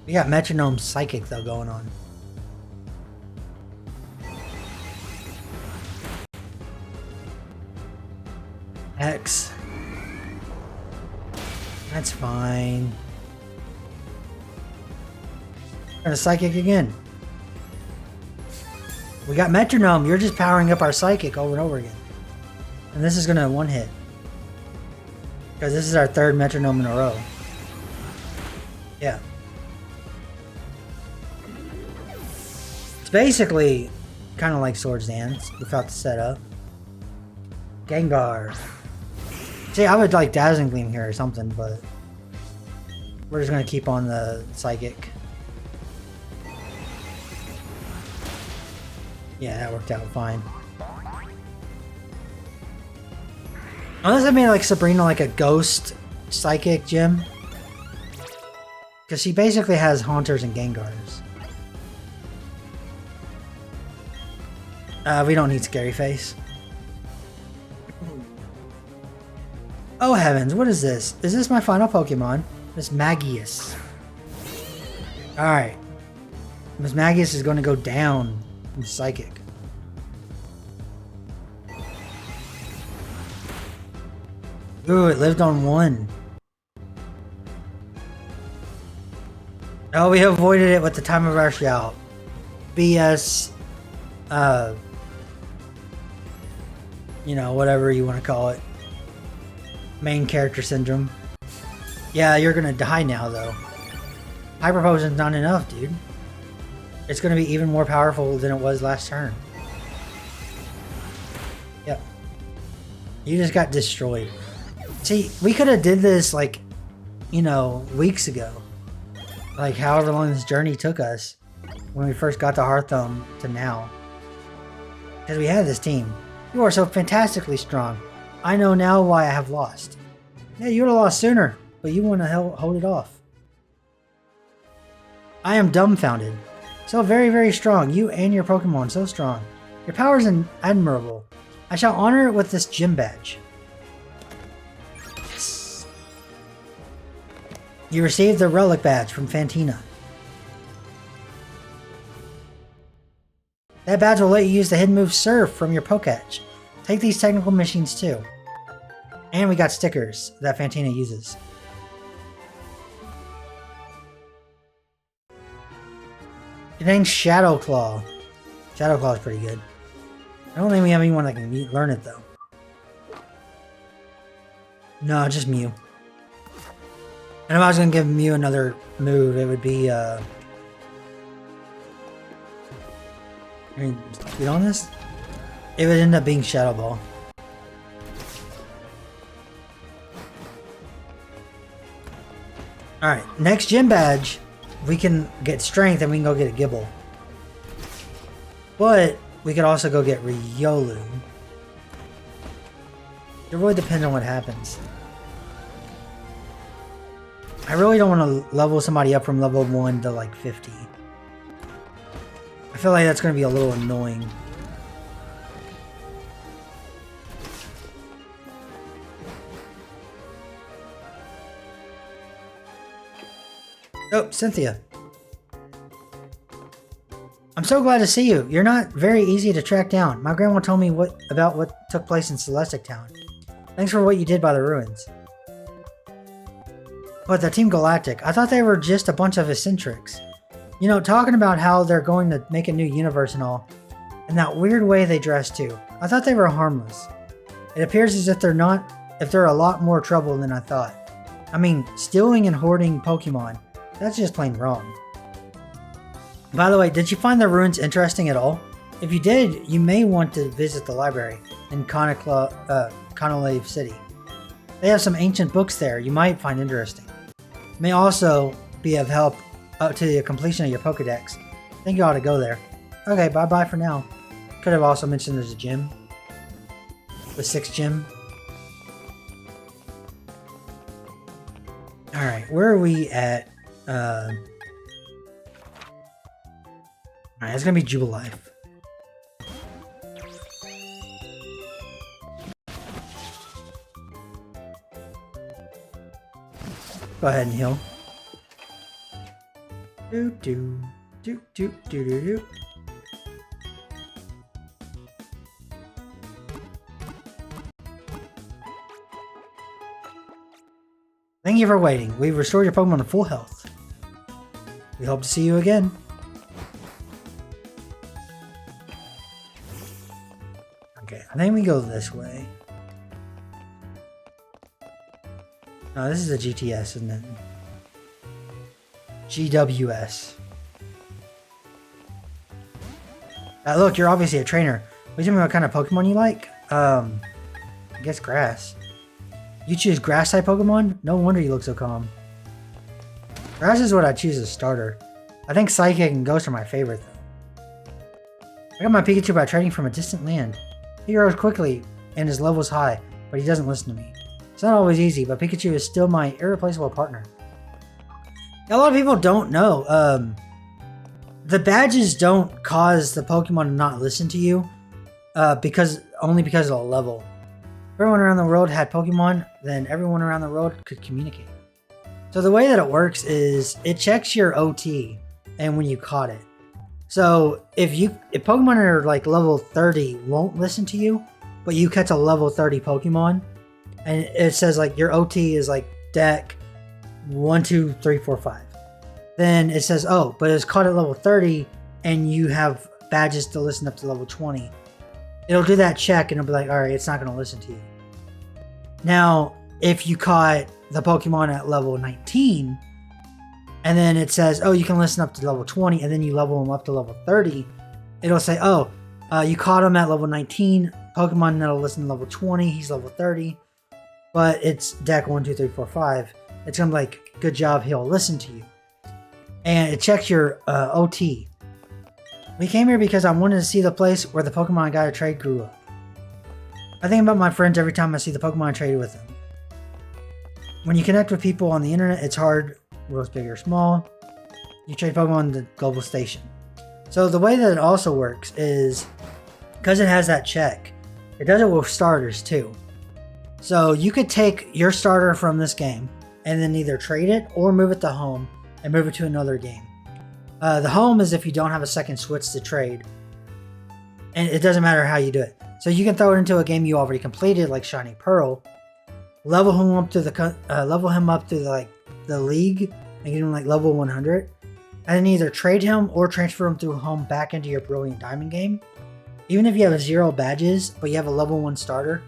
We got Metronome Psychic though going on. X. That's fine. Gonna Psychic again. We got Metronome. You're just powering up our Psychic over and over again. And this is gonna one hit. Because this is our 3rd Metronome in a row. Yeah. It's basically kind of like Swords Dance without the setup. Gengar. See, I would like Dazzling Gleam here or something, but we're just gonna keep on the Psychic. Yeah, that worked out fine. Unless I made like Sabrina like a ghost Psychic gym. Because she basically has Haunters and Gengars. We don't need Scary Face. Oh heavens, what is this? Is this my final Pokemon? Miss Magius. Alright. Miss Magius is going to go down from Psychic. Ooh, it lived on 1. Oh, we avoided it with the time of our shout. BS, you know, whatever you want to call it. Main character syndrome. Yeah, you're gonna die now, though. Hyper Potion's not enough, dude. It's gonna be even more powerful than it was last turn. Yep. You just got destroyed. See, we could have did this, like, you know, weeks ago. Like, however long this journey took us. When we first got to Heartbound to now. Because we had this team. You are so fantastically strong. I know now why I have lost. Yeah, you would have lost sooner, but you want to hold it off. I am dumbfounded. So very, very strong. You and your Pokemon, so strong. Your power is admirable. I shall honor it with this gym badge. Yes. You received the Relic badge from Fantina. That badge will let you use the hidden move Surf from your Poketch. Take these technical machines too. And we got stickers that Fantina uses. Contains Shadow Claw. Shadow Claw is pretty good. I don't think we have anyone that can learn it though. No, just Mew. And if I was gonna give Mew another move, it would be I mean, to be honest, it would end up being Shadow Ball. Alright, next gym badge, we can get Strength and we can go get a Gibble. But we could also go get Riolu. It really depends on what happens. I really don't want to level somebody up from level 1 to like 50. I feel like that's going to be a little annoying. Oh, Cynthia. I'm so glad to see you. You're not very easy to track down. My grandma told me about what took place in Celestic Town. Thanks for what you did by the ruins. But the Team Galactic, I thought they were just a bunch of eccentrics. You know, talking about how they're going to make a new universe and all, and that weird way they dress too. I thought they were harmless. It appears as if they're not, if they're a lot more trouble than I thought. I mean, stealing and hoarding Pokemon, that's just plain wrong. By the way, did you find the ruins interesting at all? If you did, you may want to visit the library in Conolave City. They have some ancient books there you might find interesting. It may also be of help up to the completion of your Pokedex. I think you ought to go there. Okay, bye-bye for now. Could have also mentioned there's a gym. The 6th gym. Alright, where are we at? Alright, it's gonna be Jubilife. Go ahead and heal. Do do do do do do do. Thank you for waiting. We've restored your Pokemon to full health. We hope to see you again. Okay, I think we go this way. No, this is a GTS, isn't it? GWS. Look, you're obviously a trainer. What do you tell me what kind of Pokemon you like? I guess grass. You choose grass type Pokemon? No wonder you look so calm. Grass is what I choose as starter. I think Psychic and Ghost are my favorite though. I got my Pikachu by trading from a distant land. He grows quickly and his level's high, but he doesn't listen to me. It's not always easy, but Pikachu is still my irreplaceable partner. A lot of people don't know. The badges don't cause the Pokemon to not listen to you, only because of the level. If everyone around the world had Pokemon, then everyone around the world could communicate. So the way that it works is it checks your OT and when you caught it. So if Pokemon are like level 30 won't listen to you, but you catch a level 30 Pokemon, and it says like your OT is like deck 1, 2, 3, 4, 5. Then it says, oh, but it's caught at level 30 and you have badges to listen up to level 20. It'll do that check and it'll be like, all right, it's not going to listen to you. Now, if you caught the Pokemon at level 19 and then it says, oh, you can listen up to level 20 and then you level them up to level 30, it'll say, oh, you caught him at level 19, Pokemon that'll listen to level 20, he's level 30, but it's deck 1, 2, 3, 4, 5. It's going to be like, good job, he'll listen to you. And it checks your OT. We came here because I wanted to see the place where the Pokemon I got to trade grew up. I think about my friends every time I see the Pokemon I traded with them. When you connect with people on the internet, it's hard, world's big or small. You trade Pokemon on the global station. So the way that it also works is, because it has that check, it does it with starters too. So you could take your starter from this game and then either trade it or move it to home and move it to another game. The home is if you don't have a second switch to trade, and it doesn't matter how you do it. So you can throw it into a game you already completed, like Shiny Pearl, level him up to the league, and get him like level 100, and then either trade him or transfer him through home back into your Brilliant Diamond game. Even if you have 0 badges, but you have a level 1 starter,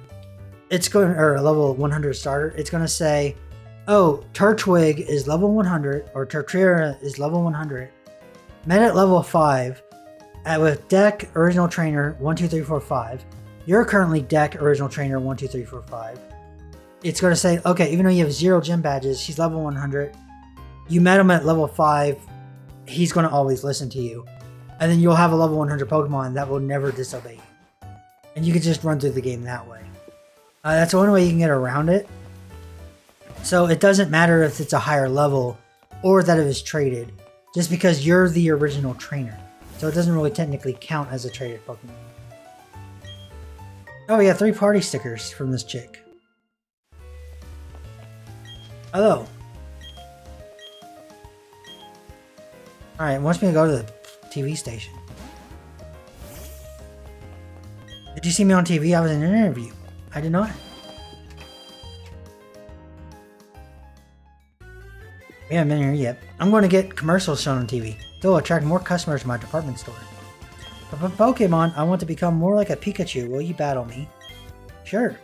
or a level 100 starter, it's going to say, oh, Turtwig is level 100, or Torterra is level 100, met at level 5, with deck original trainer 1, 2, 3, 4, 5. You're currently deck original trainer 1, 2, 3, 4, 5. It's going to say, okay, even though you have 0 gym badges, he's level 100. You met him at level 5. He's going to always listen to you. And then you'll have a level 100 Pokemon that will never disobey you. And you can just run through the game that way. That's one way you can get around it. So it doesn't matter if it's a higher level or that it was traded, just because you're the original trainer. So it doesn't really technically count as a traded Pokemon. Oh, we got 3 party stickers from this chick. Hello. Alright, wants me to go to the TV station. Did you see me on TV? I was in an interview. I did not. We haven't been here yet. I'm going to get commercials shown on TV. They'll attract more customers to my department store. But for Pokemon, I want to become more like a Pikachu. Will you battle me? Sure.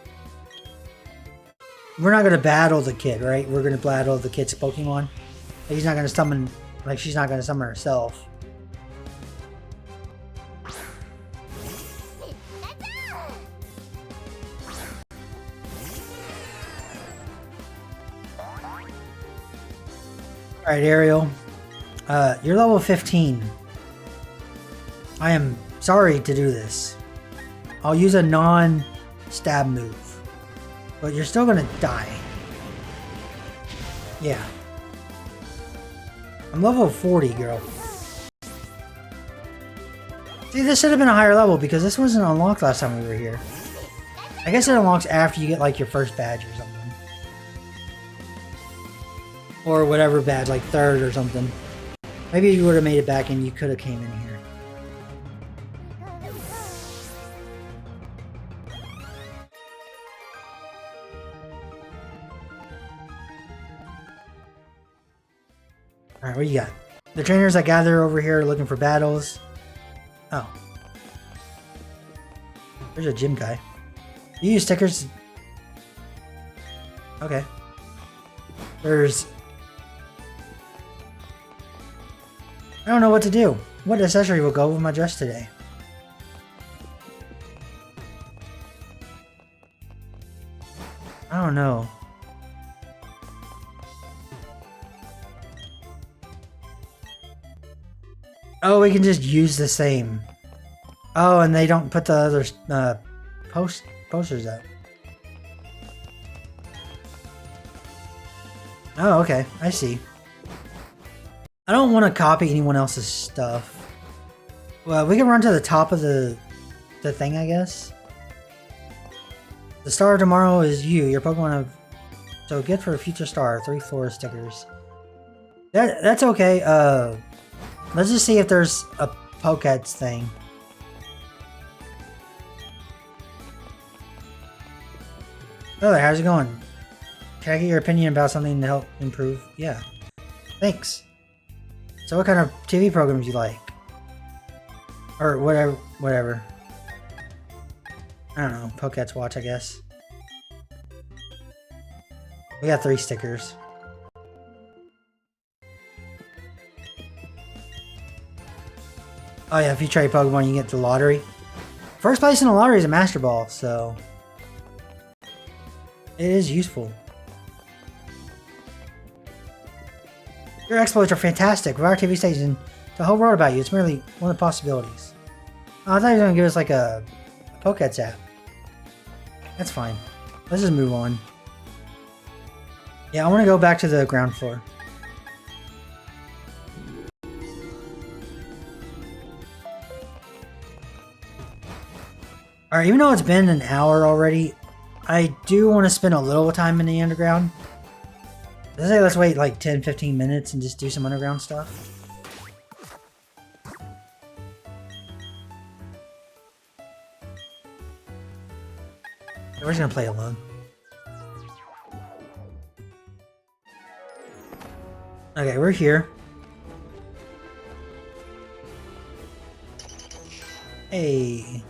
We're not going to battle the kid, right? We're going to battle the kid's Pokemon. He's not going to summon, like she's not going to summon herself. Alright, Ariel. You're level 15. I am sorry to do this. I'll use a non-stab move. But you're still gonna die. Yeah. I'm level 40, girl. See, this should have been a higher level because this wasn't unlocked last time we were here. I guess it unlocks after you get like your first badge or something. Or whatever badge, like third or something. Maybe you would have made it back and you could have came in here. Alright, what you got? The trainers that gather over here are looking for battles. Oh. There's a gym guy. You use stickers. Okay. There's... I don't know what to do. What accessory will go with my dress today? I don't know. Oh, we can just use the same. Oh, and they don't put the other posters up. Oh, okay. I see. I don't want to copy anyone else's stuff. Well, we can run to the top of the thing, I guess. The star of tomorrow is you. Your Pokemon have... So get for a future star. 3 floor stickers. That's okay. Let's just see if there's a Pokédex thing. Oh there, how's it going? Can I get your opinion about something to help improve? Yeah. Thanks. So what kind of TV programs you like? Or whatever. I don't know. Pokédex Watch, I guess. We got 3 stickers. Oh yeah, if you trade Pokemon, you get the lottery. First place in the lottery is a Master Ball, so... It is useful. Your exploits are fantastic. With our TV station, the whole world about you. It's merely one of the possibilities. Oh, I thought he was going to give us like a Pokédex app. That's fine. Let's just move on. Yeah, I want to go back to the ground floor. Alright, even though it's been an hour already, I do want to spend a little time in the underground. Let's say let's wait like 10-15 minutes and just do some underground stuff. We're just gonna play alone. Okay, we're here. Hey.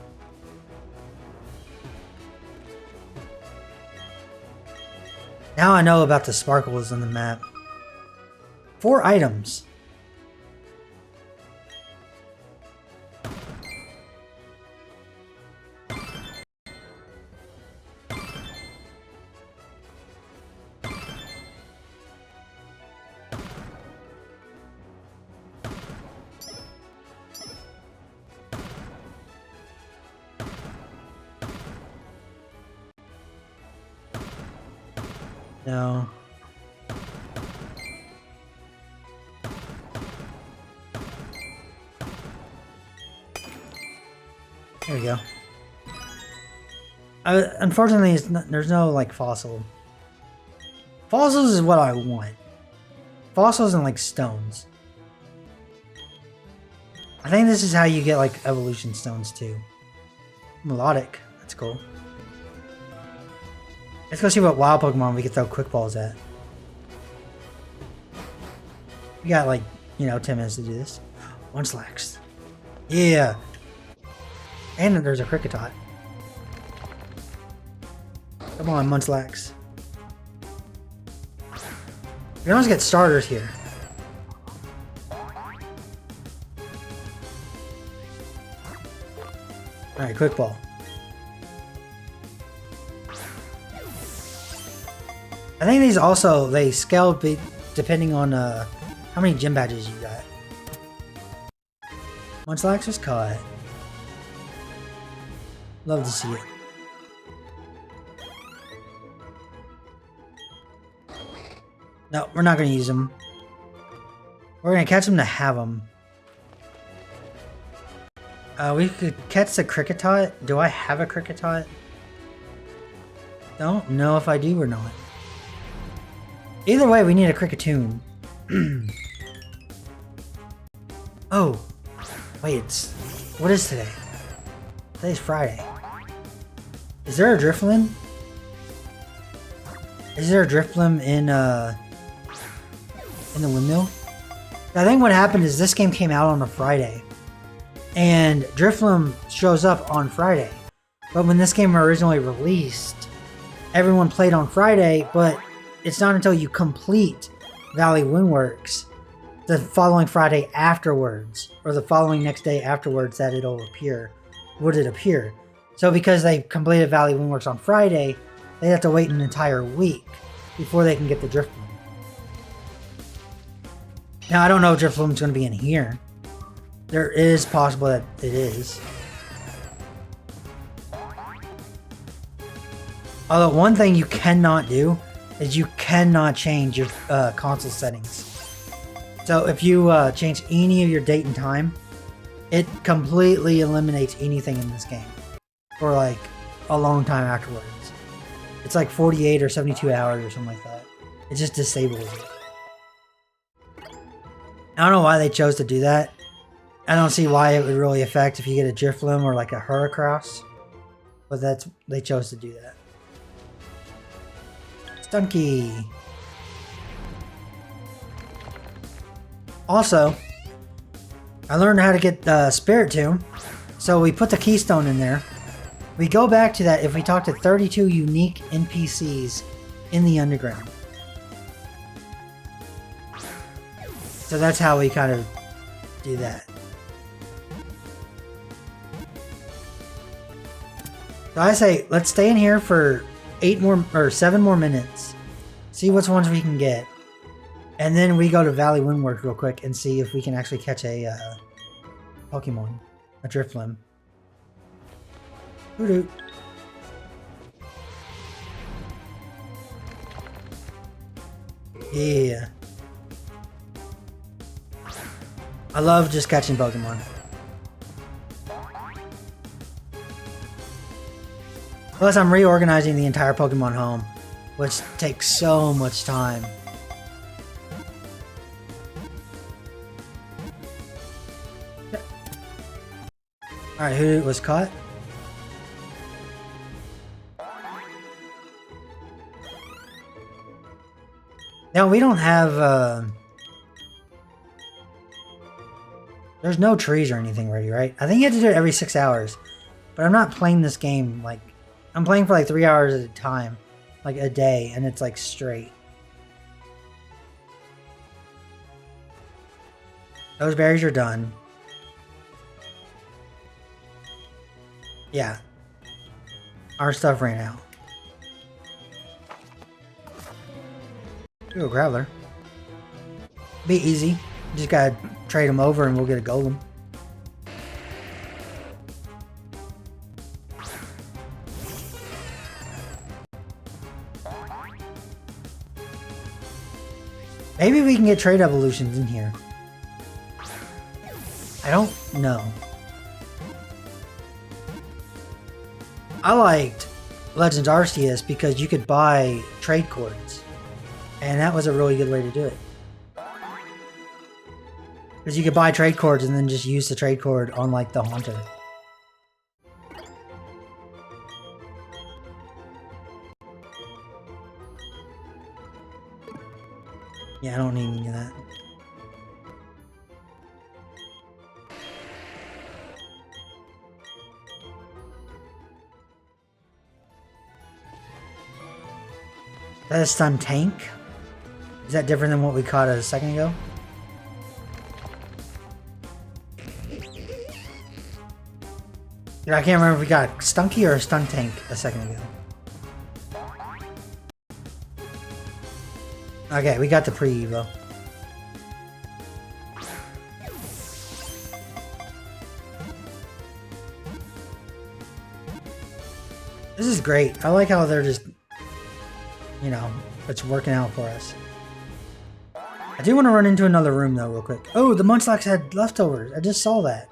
Now I know about the sparkles on the map. 4 items. No. There we go. Unfortunately, there's no like fossil. Fossils is what I want. Fossils and like stones. I think this is how you get like evolution stones too. Melodic. That's cool. Let's go see what wild Pokemon we can throw quick balls at. We got like, 10 minutes to do this. Munchlax. Yeah. And there's a Kricketot. Come on, Munchlax. We almost get starters here. Alright, quick ball. I think these also, they scale depending on how many gym badges you got. Munchlax is caught. Love to see it. No, we're not going to use them. We're going to catch them to have them. We could catch the Kricketot. Do I have a Kricketot? Don't know if I do or not. Either way, we need a Cricketoon. Oh. Wait, what is today? Today's Friday. Is there a Drifloon? Is there a Drifloon in the windmill? I think what happened is this game came out on a Friday. And Drifloon shows up on Friday. But when this game originally released, everyone played on Friday, but it's not until you complete Valley Windworks the following Friday afterwards, or the following next day afterwards, that it'll appear. Would it appear? So because they completed Valley Windworks on Friday, they have to wait an entire week before they can get the Drifloon. Now I don't know if Drifloon's going to be in here. There is possible that it is. Although one thing you cannot do is you cannot change your console settings. So if you change any of your date and time, it completely eliminates anything in this game for like a long time afterwards. It's like 48 or 72 hours or something like that. It just disables it. I don't know why they chose to do that. I don't see why it would really affect if you get a Drifloon or like a Heracross. But they chose to do that. Stunky. Also, I learned how to get the Spiritomb. So we put the Keystone in there. We go back to that if we talk to 32 unique NPCs in the underground. So that's how we kind of do that. So I say, let's stay in here for 7 more minutes. See which ones we can get. And then we go to Valley Windworks real quick and see if we can actually catch a Pokemon. A Drifloon. Hoodoo. Yeah. I love just catching Pokemon. Plus, I'm reorganizing the entire Pokemon home, which takes so much time. Alright, who was caught? Now, we don't have, there's no trees or anything ready, right? I think you have to do it every 6 hours. But I'm not playing this game, like, I'm playing for like 3 hours at a time. Like a day, and it's like straight. Those berries are done. Yeah. Our stuff ran out. Ooh, a Growler. Be easy. Just gotta trade them over and we'll get a Golem. Maybe we can get trade evolutions in here. I don't know. I liked Legends Arceus because you could buy trade cords. And that was a really good way to do it. Because you could buy trade cords and then just use the trade cord on like the Haunter. Yeah, I don't need any of that. That is stun tank? Is that different than what we caught a second ago? I can't remember if we got Stunky or a stun tank a second ago. Okay, we got the pre-evo. This is great. I like how they're just, you know, it's working out for us. I do want to run into another room though real quick. Oh, the Munchlax had leftovers. I just saw that.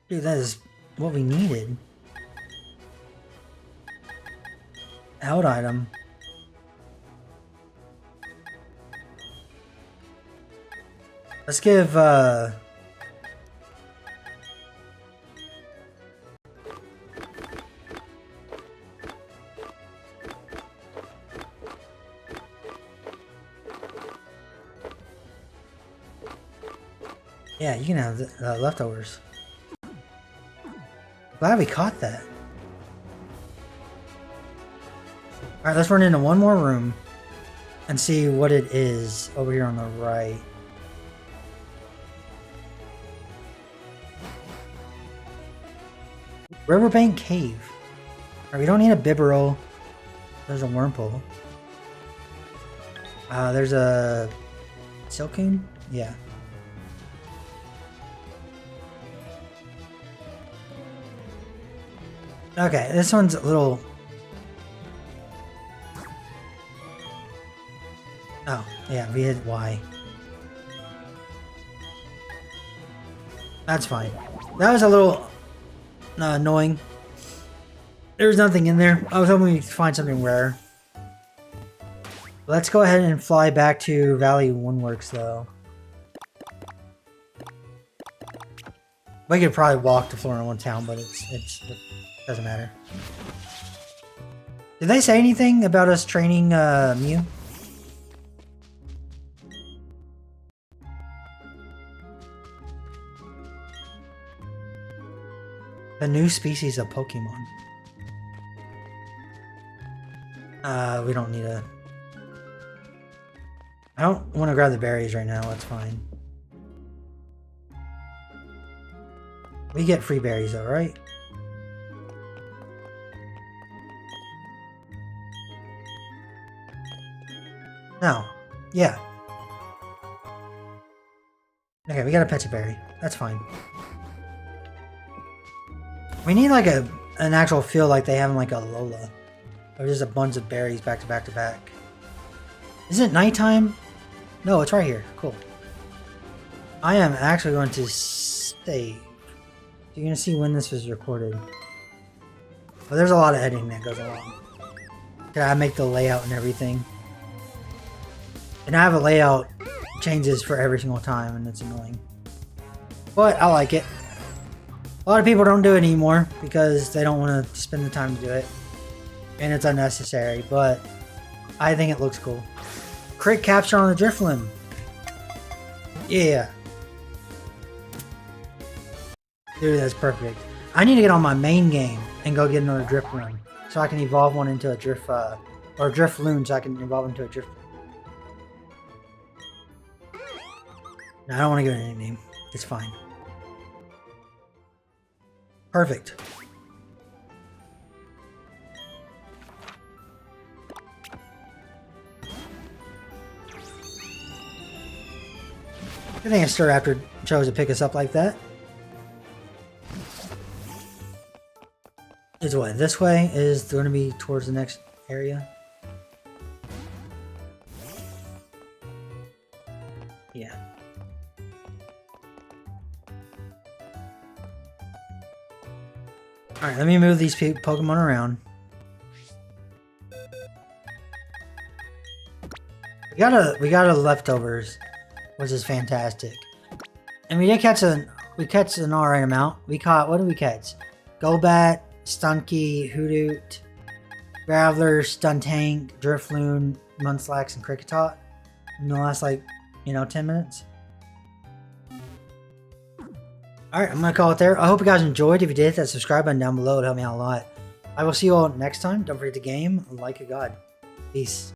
Dude, that is what we needed. Out item. Let's give, yeah, you can have the leftovers. Glad we caught that. Alright, let's run into one more room and see what it is over here on the right. Riverbank Cave. Alright, we don't need a Bibarel. There's a Wurmple. There's a Silcoon? Yeah. Okay, this one's a little... Oh, yeah, we hit Y. That's fine. That was a little annoying. There's nothing in there. I was hoping we'd find something rare. Let's go ahead and fly back to Valley Windworks, though. We could probably walk to Florida One Town, but it doesn't matter. Did they say anything about us training Mew? A new species of Pokemon. We don't need a... I don't want to grab the berries right now, that's fine. We get free berries though, right? No. Yeah. Okay, we got a Pecha Berry. That's fine. We need like an actual field like they have in like a Lola. Or just a bunch of berries back to back to back. Is it nighttime? No, it's right here. Cool. I am actually going to save. You're going to see when this was recorded. But there's a lot of editing that goes along. Gotta make the layout and everything. And I have a layout changes for every single time and it's annoying. But I like it. A lot of people don't do it anymore because they don't want to spend the time to do it. And it's unnecessary, but I think it looks cool. Crit capture on the Drifloon. Yeah. Dude, that's perfect. I need to get on my main game and go get another Drifloon. So I can evolve one into a Drift, or Drifloon so I can evolve into a Drift. No, I don't want to give it a nickname. It's fine. Perfect. I think a Staraptor chose to pick us up like that. Is what? This way is going to be towards the next area? Yeah. Alright, let me move these Pokemon around. We got a leftovers, which is fantastic. And we did catch an alright amount. We caught, what did we catch? Golbat, Stunky, Hoothoot, Graveler, Stuntank, Drifloon, Munchlax, and Kricketot in the last, like, 10 minutes. Alright, I'm going to call it there. I hope you guys enjoyed. If you did, hit that subscribe button down below. It'll help me out a lot. I will see you all next time. Don't forget to game like a god. Peace.